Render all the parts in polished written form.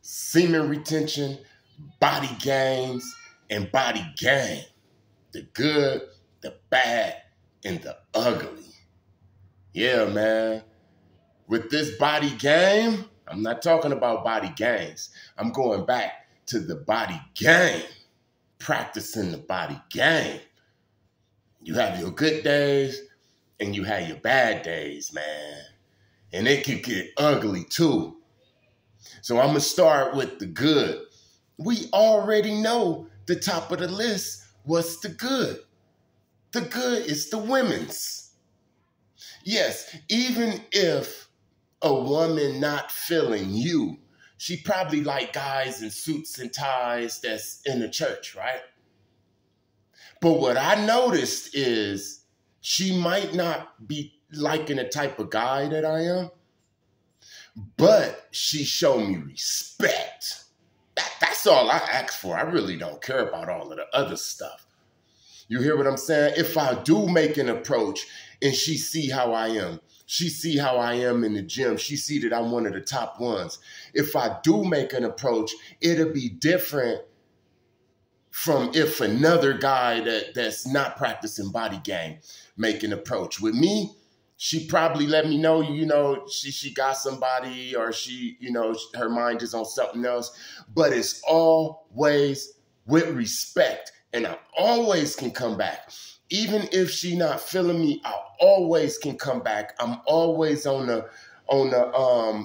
semen retention, body gains, and body game. The good, the bad, and the ugly. Yeah, man. With this body game, I'm not talking about body gains. I'm going back to the body game, practicing the body game. You have your good days and you have your bad days, man. And it can get ugly too. So I'm going to start with the good. We already know the top of the list. What's the good? The good is the women's. Yes, even if a woman not feeling you, she probably like guys in suits and ties that's in the church, right? But what I noticed is she might not be liking the type of guy that I am, but she showed me respect. That's all I ask for. I really don't care about all of the other stuff. You hear what I'm saying? If I do make an approach and she see how I am, she see how I am in the gym, she see that I'm one of the top ones. If I do make an approach, it'll be different from if another guy that's not practicing body game make an approach. With me, she probably let me know, she got somebody, or she, her mind is on something else. But it's always with respect. And I always can come back. Even if she not feeling me, I always can come back. I'm always on the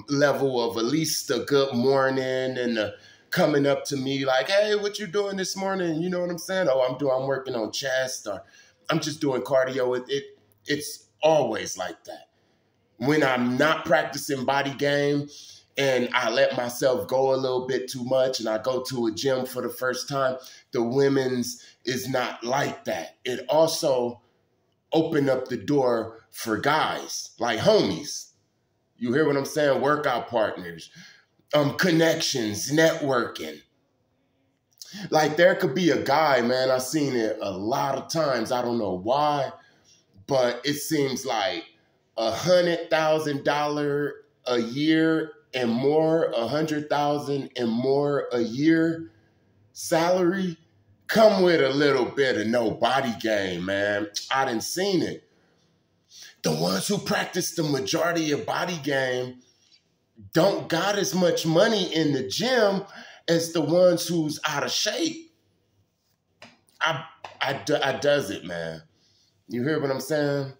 level of at least a good morning and coming up to me like, hey, what you doing this morning? You know what I'm saying? Oh, I'm working on chest, or I'm just doing cardio. It's always like that. When I'm not practicing body game and I let myself go a little bit too much and I go to a gym for the first time, the women's is not like that. It also opened up the door for guys, like homies. You hear what I'm saying? Workout partners, connections, networking. Like there could be a guy, man, I've seen it a lot of times. I don't know why, but it seems like $100,000 a year and more, $100,000 and more a year salary come with a little bit of no body game, man. I done seen it. The ones who practice the majority of body game don't got as much money in the gym as the ones who's out of shape. I does it, man. You hear what I'm saying?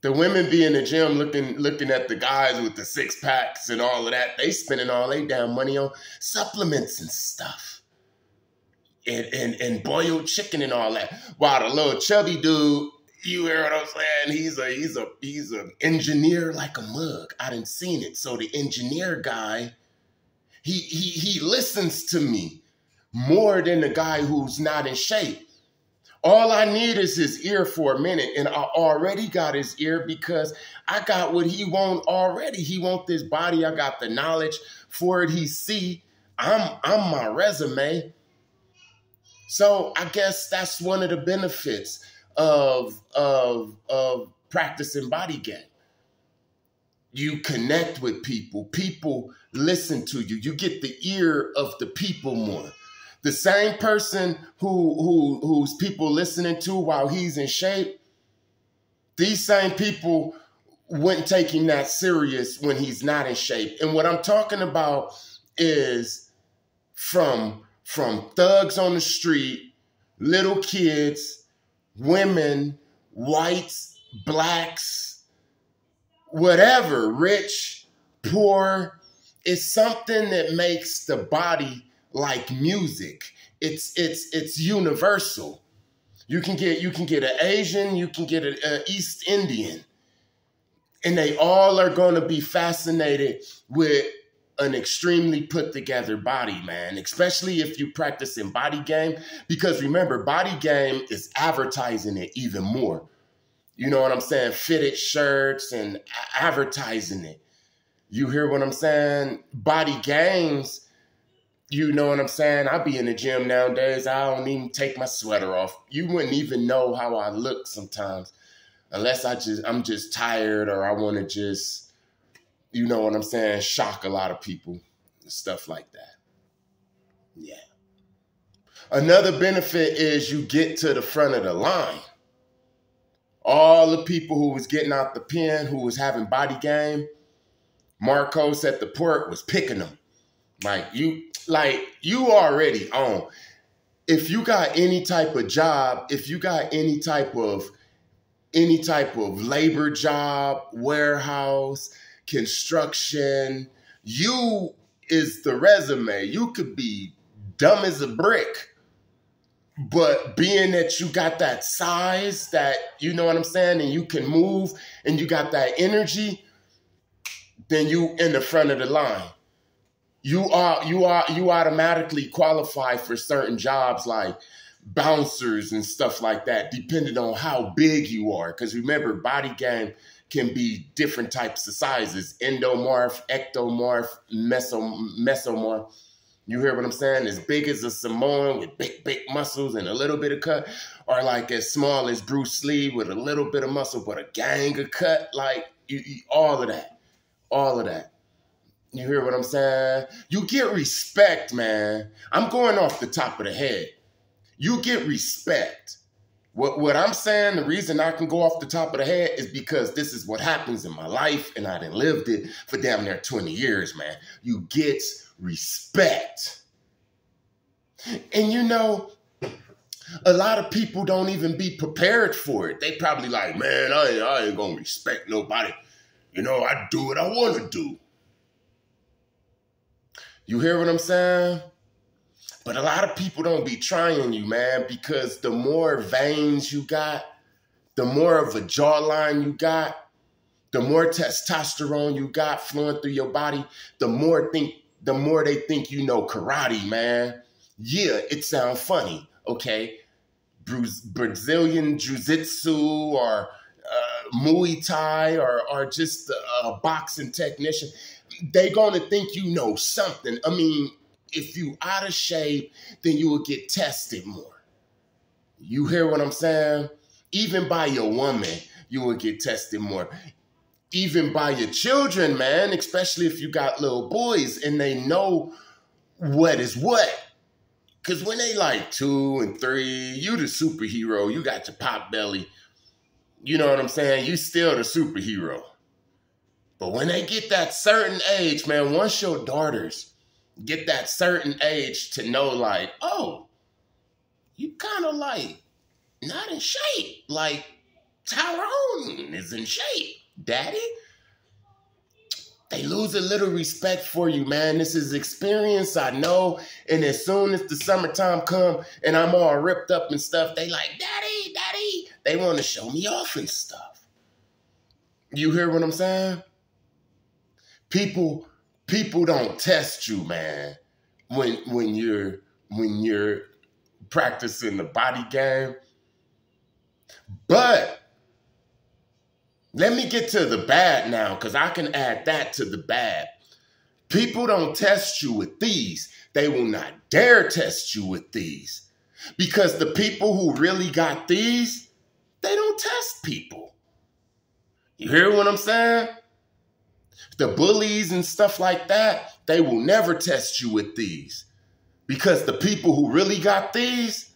The women be in the gym looking at the guys with the six packs and all of that. They spending all their damn money on supplements and stuff. And boiled chicken and all that. While the little chubby dude, you hear what I'm saying? He's an engineer like a mug. I done seen it. So the engineer guy, he listens to me more than the guy who's not in shape. All I need is his ear for a minute, and I already got his ear because I got what he want already. He want this body. I got the knowledge for it. He see I'm my resume. So I guess that's one of the benefits of practicing body game. You connect with people. People listen to you. You get the ear of the people more. The same person who's people listening to while he's in shape, these same people wouldn't take him that serious when he's not in shape. And what I'm talking about is from thugs on the street, little kids, women, whites, blacks, whatever, rich, poor. It's something that makes the body like music. It's universal. You can get an Asian, you can get an East Indian, and they all are going to be fascinated with an extremely put together body, man, especially if you practice in body game, because remember, body game is advertising it even more. You know what I'm saying? Fitted shirts and advertising it. You hear what I'm saying? Body games, you know what I'm saying? I be in the gym nowadays. I don't even take my sweater off. You wouldn't even know how I look sometimes unless I'm just tired or I want to just, you know what I'm saying, shock a lot of people. stuff like that. Yeah. Another benefit is you get to the front of the line. All the people who was getting out the pen, who was having body game, Marcos at the port was picking them. You already own. If you got any type of job, if you got any type of labor job, warehouse, construction, you is the resume. You could be dumb as a brick. But being that you got that size, that, you know what I'm saying, and you can move and you got that energy, then you in the front of the line. You automatically qualify for certain jobs like bouncers and stuff like that, depending on how big you are. Because remember, body game can be different types of sizes: endomorph, ectomorph, mesomorph. You hear what I'm saying? As big as a Samoan with big muscles and a little bit of cut, or like as small as Bruce Lee with a little bit of muscle but a gang of cut. Like all of that. You hear what I'm saying? You get respect, man. I'm going off the top of the head. You get respect. What I'm saying, the reason I can go off the top of the head is because this is what happens in my life, and I done lived it for damn near 20 years, man. You get respect. And you know, a lot of people don't even be prepared for it. They probably like, man, I ain't gonna respect nobody. You know, I do what I want to do. You hear what I'm saying? But a lot of people don't be trying you, man, because the more veins you got, the more of a jawline you got, the more testosterone you got flowing through your body, the more they think you know karate, man. Yeah, it sounds funny, okay? Brazilian Jiu-Jitsu or Muay Thai or just a boxing technician, they gonna think you know something. I mean, if you out of shape, then you will get tested more. You hear what I'm saying? Even by your woman, you will get tested more. Even by your children, man, especially if you got little boys and they know what is what. Because when they like 2 and 3, you the superhero. You got your pop belly. You know what I'm saying? You still the superhero. But when they get that certain age, man, once your daughters get that certain age to know like, oh, you kind of like not in shape. Like Tyrone is in shape, daddy. They lose a little respect for you, man. This is experience, I know. And as soon as the summertime come and I'm all ripped up and stuff, they like, daddy, daddy. They want to show me off and stuff. You hear what I'm saying? People don't test you, man, when you're practicing the body game. But let me get to the bad now, because I can add that to the bad. People don't test you with these. They will not dare test you with these. Because the people who really got these, they don't test people. You hear what I'm saying? The bullies and stuff like that, they will never test you with these. Because the people who really got these,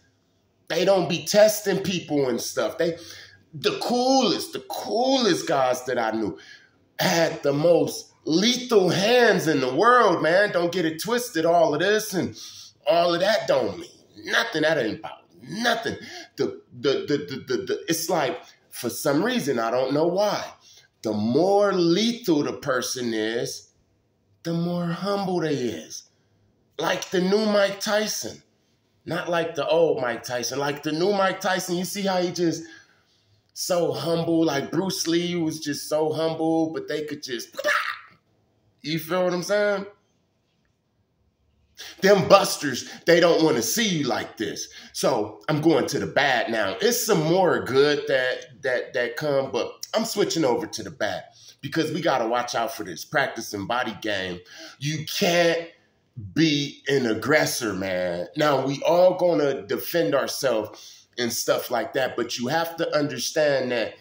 they don't be testing people and stuff. The coolest guys that I knew had the most lethal hands in the world, man. Don't get it twisted. All of this and all of that don't mean nothing. That ain't about nothing. It's like, for some reason, I don't know why, the more lethal the person is, the more humble they is. Like the new Mike Tyson. Not like the old Mike Tyson. Like the new Mike Tyson, you see how he just so humble. Like Bruce Lee was just so humble, but they could just, you feel what I'm saying? Them busters, they don't want to see you like this. So I'm going to the bad now. It's some more good that come, but I'm switching over to the bad because we got to watch out for this practicing body game. You can't be an aggressor, man. Now, we all going to defend ourselves and stuff like that, but you have to understand that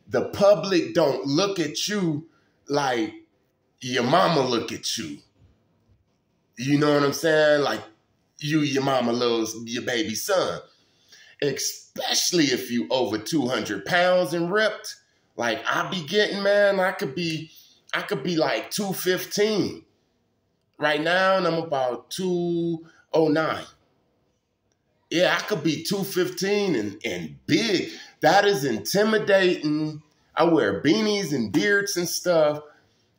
the public don't look at you like your mama look at you. You know what I'm saying? Like your mama loves your baby son. Especially if you over 200 pounds and ripped. Like I be getting, man, I could be like 215. Right now, and I'm about 209. Yeah, I could be 215 and big. That is intimidating. I wear beanies and beards and stuff.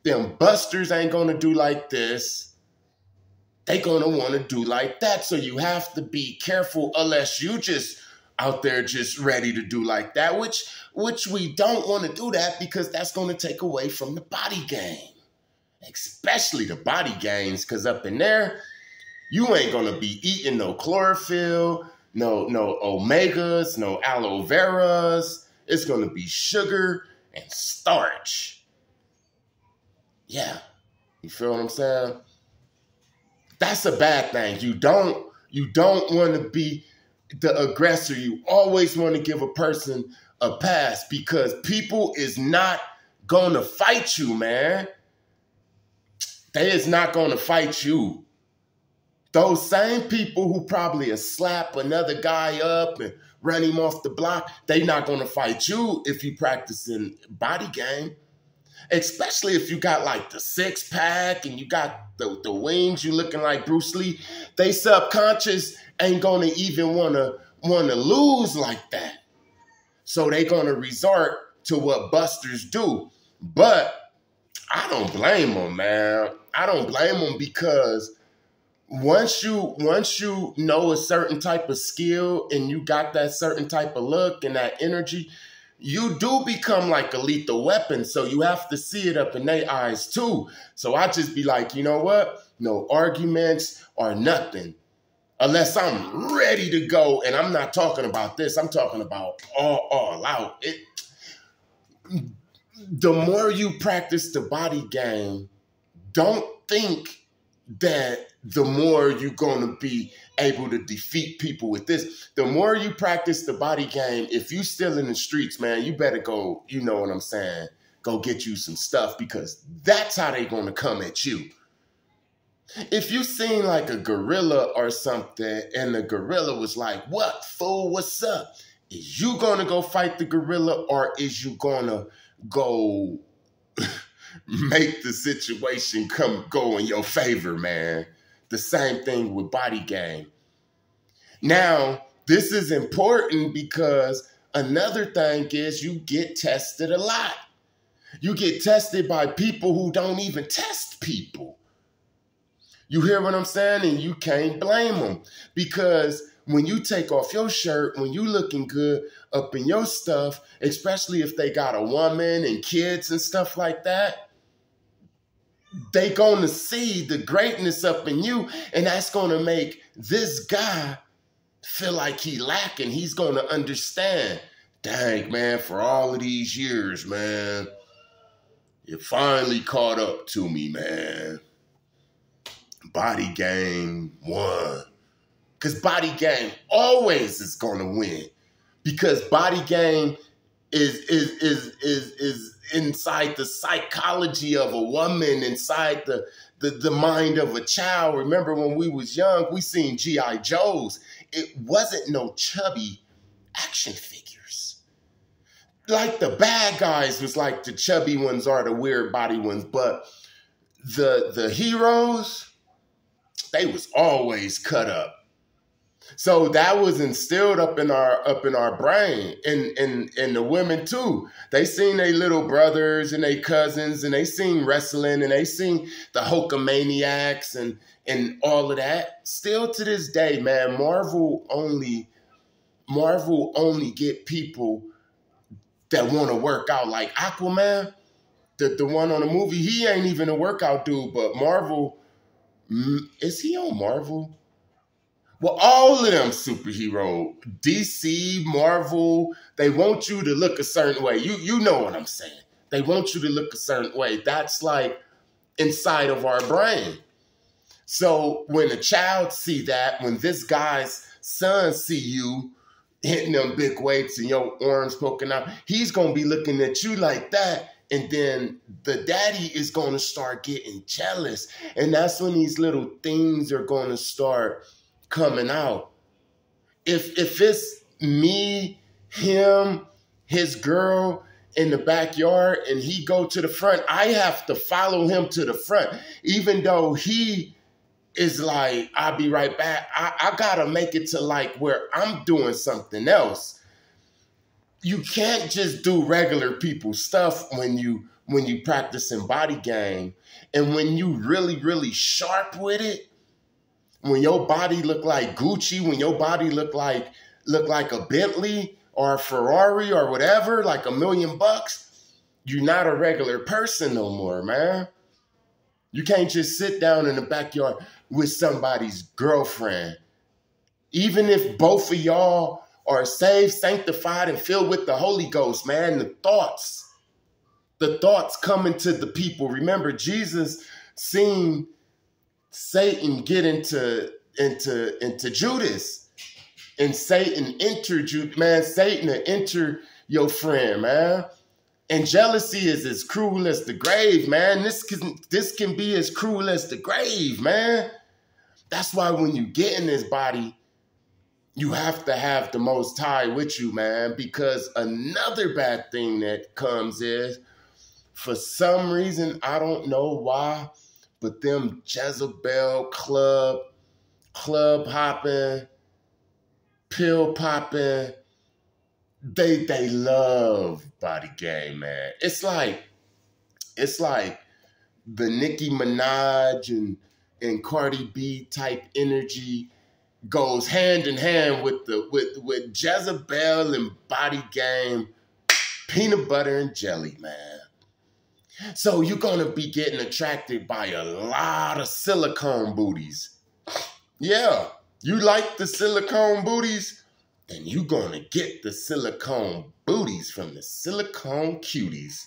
Them busters ain't gonna do like this. They gonna wanna do like that. So you have to be careful unless you just out there just ready to do like that, which we don't want to do that because that's gonna take away from the body game. Especially the body gains, because up in there, you ain't gonna be eating no chlorophyll, no omegas, no aloe veras. It's gonna be sugar and starch. Yeah, you feel what I'm saying? That's a bad thing. You don't want to be the aggressor. You always want to give a person a pass because people is not gonna fight you, man. They is not going to fight you. Those same people who probably slap another guy up and run him off the block, they not going to fight you if you practicing body game. Especially if you got like the six pack and you got the wings, you looking like Bruce Lee. They subconscious ain't going to even want to lose like that. So they going to resort to what busters do. But I don't blame them, man. I don't blame them because once you know a certain type of skill and you got that certain type of look and that energy, you do become like a lethal weapon. So you have to see it up in their eyes too. So I just be like, you know what? No arguments or nothing. Unless I'm ready to go. And I'm not talking about this. I'm talking about all out. The more you practice the body game, don't think that the more you're going to be able to defeat people with this. The more you practice the body game, if you still in the streets, man, you better go, you know what I'm saying, go get you some stuff because that's how they going to come at you. If you seen like a gorilla or something and the gorilla was like, what, fool, what's up? Is you going to go fight the gorilla or is you going to go make the situation go in your favor, man? The same thing with body game. Now, this is important because another thing is you get tested a lot. You get tested by people who don't even test people. You hear what I'm saying? And you can't blame them because when you take off your shirt, when you looking good up in your stuff, especially if they got a woman and kids and stuff like that, they gonna see the greatness up in you, and that's gonna make this guy feel like he lacking. He's gonna understand, dang, man, for all of these years, man, you finally caught up to me, man. Body game won. Because body game always is gonna win. Because body game is inside the psychology of a woman, inside the mind of a child. Remember when we was young, we seen G.I. Joes. It wasn't no chubby action figures. Like the bad guys was like the chubby ones or the weird body ones, but the heroes, they was always cut up. So that was instilled up in our brain, and the women too. They seen their little brothers and their cousins, and they seen wrestling, and they seen the Hulkamaniacs and all of that. Still to this day, man, Marvel only get people that want to work out. Like Aquaman, the one on the movie, he ain't even a workout dude, but Marvel, is he on Marvel? Well, all of them superhero, DC, Marvel, they want you to look a certain way. You know what I'm saying. They want you to look a certain way. That's like inside of our brain. So when a child see that, when this guy's son see you hitting them big weights and your arms poking out, he's going to be looking at you like that. And then the daddy is going to start getting jealous. And that's when these little things are going to start coming out. If it's me, him, his girl in the backyard, and he go to the front, I have to follow him to the front. Even though he is like, I'll be right back. I got to make it to like where I'm doing something else. You can't just do regular people stuff when you practicing body game. And when you really sharp with it, when your body look like Gucci, when your body look like a Bentley or a Ferrari or whatever, like $1 million, you're not a regular person no more, man. You can't just sit down in the backyard with somebody's girlfriend. Even if both of y'all are saved, sanctified, and filled with the Holy Ghost, man, the thoughts coming to the people. Remember, Jesus seen Satan get into Judas, and Satan entered Judas. Man, Satan enter your friend, man. And jealousy is as cruel as the grave, man. This can be as cruel as the grave, man. That's why when you get in this body, you have to have the Most High with you, man, because another bad thing that comes is, for some reason, I don't know why, but them Jezebel club hopping, pill popping, they love body game, man. It's like the Nicki Minaj and Cardi B type energy goes hand in hand with Jezebel and body game, peanut butter and jelly, man. So you're going to be getting attracted by a lot of silicone booties. Yeah, you like the silicone booties? Then you're going to get the silicone booties from the silicone cuties.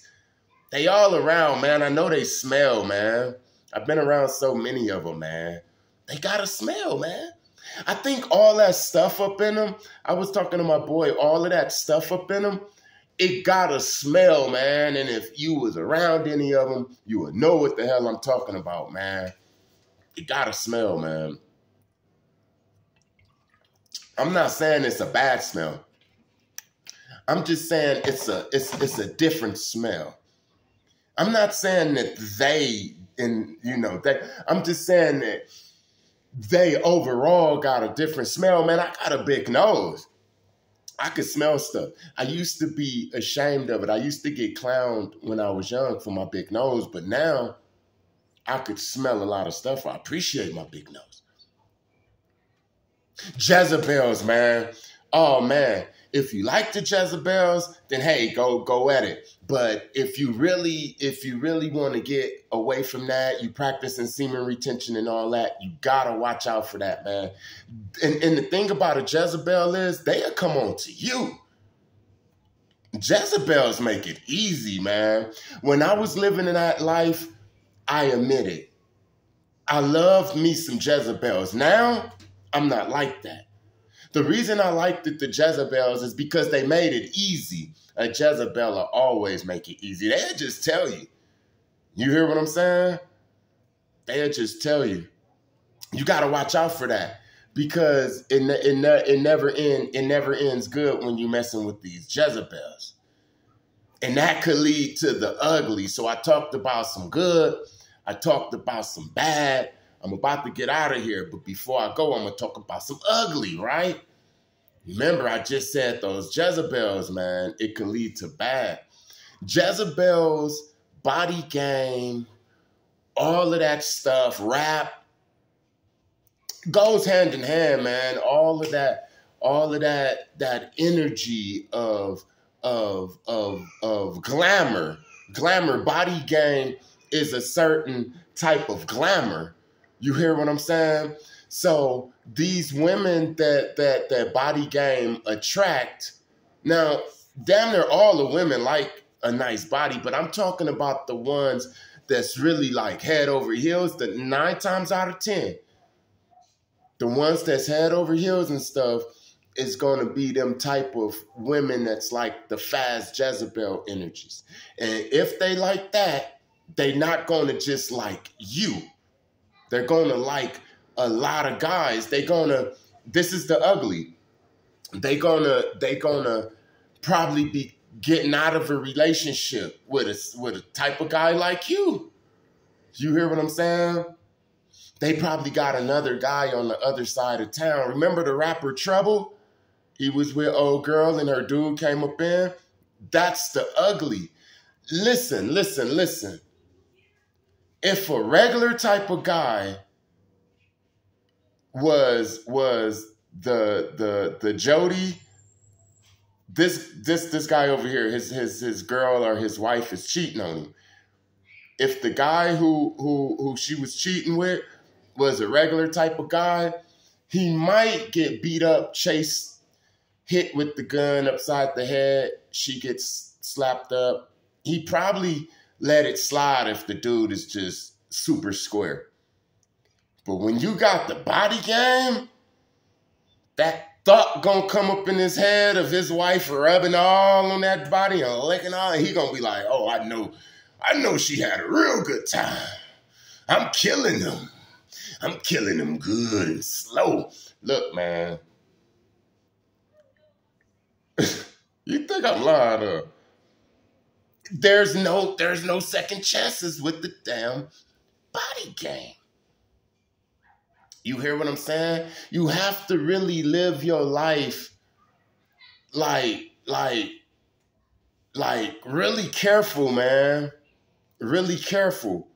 They all around, man. I know they smell, man. I've been around so many of them, man. They got to smell, man. I think all that stuff up in them, I was talking to my boy, all of that stuff up in them, it got to smell, man. And if you was around any of them, you would know what the hell I'm talking about, man. It got to smell, man. I'm not saying it's a bad smell. I'm just saying it's a different smell. I'm not saying that I'm just saying that they overall got a different smell, man. I got a big nose. I could smell stuff. I used to be ashamed of it. I used to get clowned when I was young for my big nose, but now I could smell a lot of stuff. I appreciate my big nose. Jezebels, man. Oh, man. If you like the Jezebels, then hey, go at it. But if you really want to get away from that, you practicing semen retention and all that, you gotta watch out for that, man. And the thing about a Jezebel is they'll come on to you. Jezebels make it easy, man. When I was living in that life, I admit it. I loved me some Jezebels. Now, I'm not like that. The reason I liked the Jezebels is because they made it easy. A Jezebel will always make it easy. They'll just tell you. You hear what I'm saying? They'll just tell you. You got to watch out for that because it never ends good when you're messing with these Jezebels. And that could lead to the ugly. So I talked about some good. I talked about some bad. I'm about to get out of here, but before I go, I'm going to talk about some ugly, right? Remember, I just said those Jezebels, man, it can lead to bad. Jezebels, body game, all of that stuff, rap, goes hand in hand, man. All of that energy of glamour. Glamour, body game is a certain type of glamour. You hear what I'm saying? So these women that body game attract, now, damn near all the women like a nice body, but I'm talking about the ones that's really like head over heels, the 9 times out of 10. The ones that's head over heels and stuff, is going to be them type of women that's like the fast Jezebel energies. And if they like that, they not going to just like you. They're going to like a lot of guys. This is the ugly. They gonna probably be getting out of a relationship with a type of guy like you. You hear what I'm saying? They probably got another guy on the other side of town. Remember the rapper Trouble? He was with old girl and her dude came up in. That's the ugly. Listen. If a regular type of guy was the Jody, this guy over here, his girl or his wife is cheating on him. If the guy who she was cheating with was a regular type of guy, he might get beat up, chased, hit with the gun upside the head. She gets slapped up. He probably let it slide if the dude is just super square. But when you got the body game, that thought gonna come up in his head of his wife rubbing all on that body and licking all, and he gonna be like, oh, I know she had a real good time. I'm killing them. I'm killing them good and slow. Look, man. You think I'm lying, huh? There's no second chances with the damn body game. You hear what I'm saying? You have to really live your life like really careful, man. Really careful.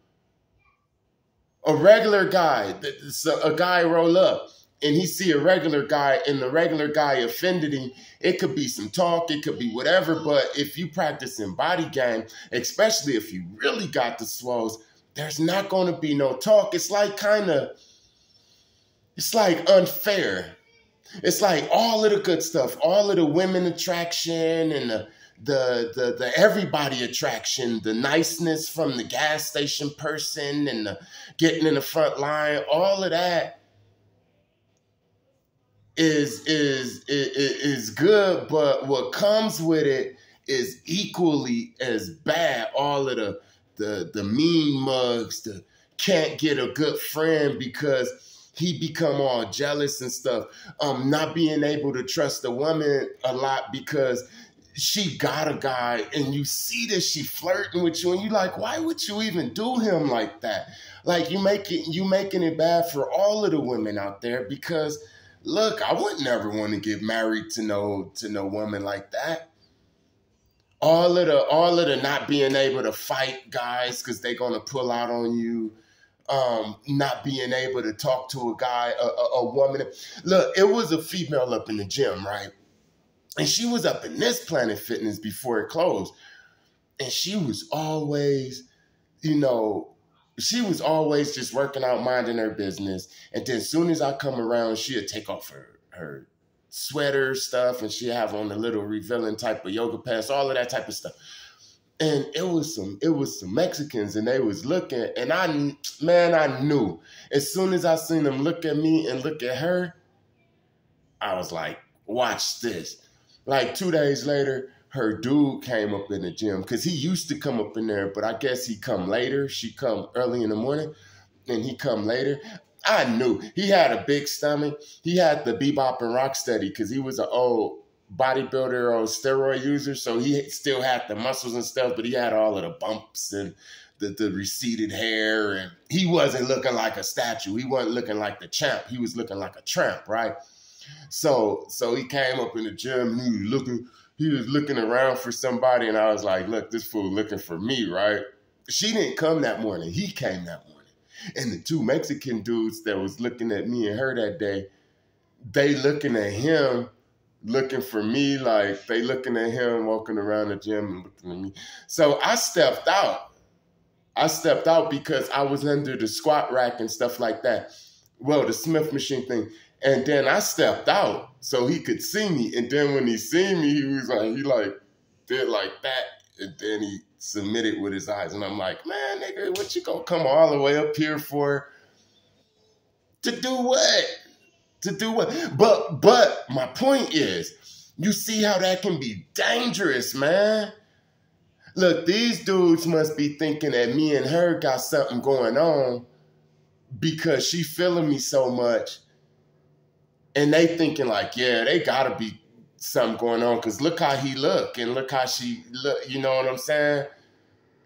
A regular guy, a guy roll up and he see a regular guy and the regular guy offended him. It could be some talk, it could be whatever, but if you practicing body game, especially if you really got the swells, there's not going to be no talk. It's like unfair. It's like all of the good stuff, all of the women attraction and the everybody attraction, the niceness from the gas station person and the getting in the front line, all of that is good, but what comes with it is equally as bad. All of the mean mugs, the can't get a good friend because he become all jealous and stuff. Not being able to trust a woman a lot because she got a guy and you see that she flirting with you and you like, why would you even do him like that? Like you making it bad for all of the women out there because look, I would never want to get married to no woman like that. All of the not being able to fight guys because they're gonna pull out on you. Not being able to talk to a guy, a woman. Look, it was a female up in the gym, right? And she was up in this Planet Fitness before it closed. And she was always, just working out, minding her business. And then as soon as I come around, she'd take off her sweater stuff and she'd have on the little revealing type of yoga pants, all of that type of stuff. And it was some Mexicans and they was looking and I knew as soon as I seen them look at me and look at her, I was like, watch this. Like 2 days later, her dude came up in the gym because he used to come up in there, but I guess he come later. She come early in the morning and he come later. I knew he had a big stomach. He had the bebop and rock steady because he was an old bodybuilder or steroid user, so he still had the muscles and stuff, but he had all of the bumps and the receded hair, and he wasn't looking like a statue. He wasn't looking like the champ. He was looking like a tramp, right? So he came up in the gym and he was looking around for somebody, and I was like, look, this fool looking for me, right? She didn't come that morning. He came that morning. And the two Mexican dudes that was looking at me and her that day, they looking at him looking for me, like they looking at him walking around the gym and looking at me. So I stepped out. Because I was under the squat rack and stuff like that. Well, the Smith machine thing. And then I stepped out so he could see me. And then when he seen me, he did like that. And then he submitted with his eyes. And I'm like, man, nigga, what you gonna come all the way up here for? To do what? To do what? But my point is, you see how that can be dangerous, man. Look, these dudes must be thinking that me and her got something going on because she feeling me so much. And they thinking like, yeah, they gotta be something going on because look how he look and look how she look, you know what I'm saying?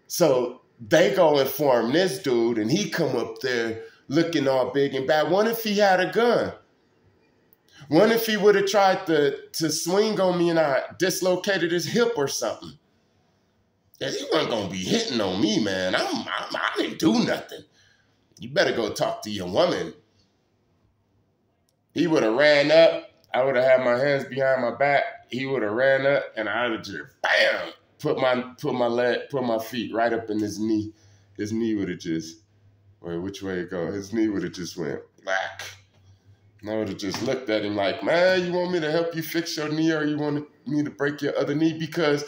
So they go inform this dude and he come up there looking all big and bad. What if he had a gun? What if he would have tried to swing on me and I dislocated his hip or something? He wasn't going to be hitting on me, man. I didn't do nothing. You better go talk to your woman. He would have ran up. I would have had my hands behind my back. He would have ran up and I would have just, bam, put my feet right up in his knee. His knee would have just, wait, which way it go? His knee would have just went black. And I would have just looked at him like, man, you want me to help you fix your knee or you want me to break your other knee? Because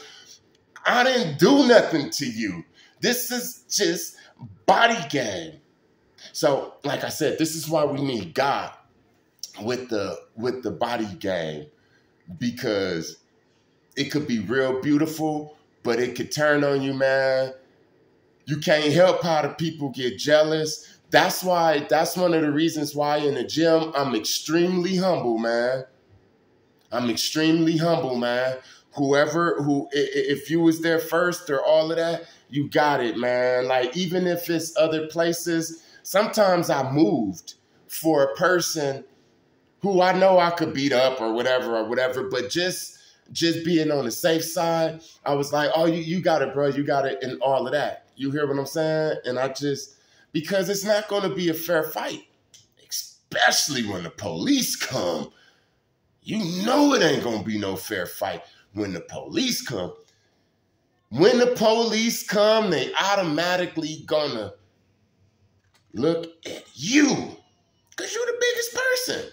I didn't do nothing to you. This is just body game. So, like I said, this is why we need God with the body game, because it could be real beautiful, but it could turn on you, man. You can't help how the people get jealous. That's one of the reasons why in the gym, I'm extremely humble, man. I'm extremely humble, man. If you was there first or all of that, you got it, man. Like, even if it's other places, sometimes I moved for a person who I know I could beat up or whatever, but just being on the safe side, I was like, oh, you got it, bro. You got it, and all of that. You hear what I'm saying? And because it's not going to be a fair fight, especially when the police come. You know it ain't going to be no fair fight when the police come. When the police come, they automatically going to look at you because you're the biggest person.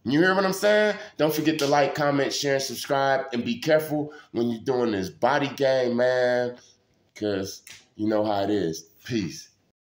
You hear what I'm saying? Don't forget to like, comment, share, and subscribe. And be careful when you're doing this body game, man, because you know how it is. Peace.